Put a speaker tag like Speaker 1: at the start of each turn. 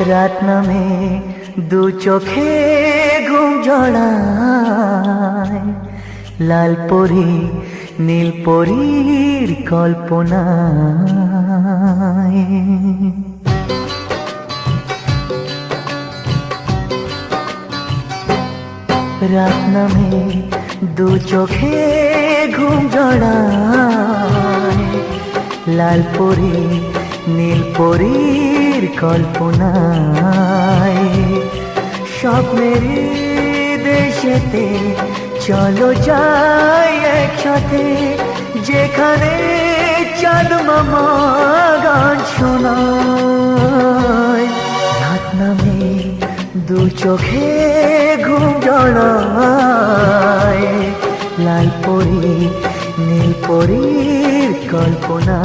Speaker 1: রাত নামে দু চোখে ঘুম জড়ায়, লাল পরি নীল পরীর কল্পনায়। রাত নামে দু চোখে ঘুম জড়ায়, লাল পরি নীল পরীর কল্পনায়। স্বপ্নের দেশেতে চলো যাই একসাথে, যেখানে চাঁদ মামা গান শোনায়। রাত নামে দু চোখে ঘুম জড়ায়, লাল পরি নীল পরীর কল্পনায়।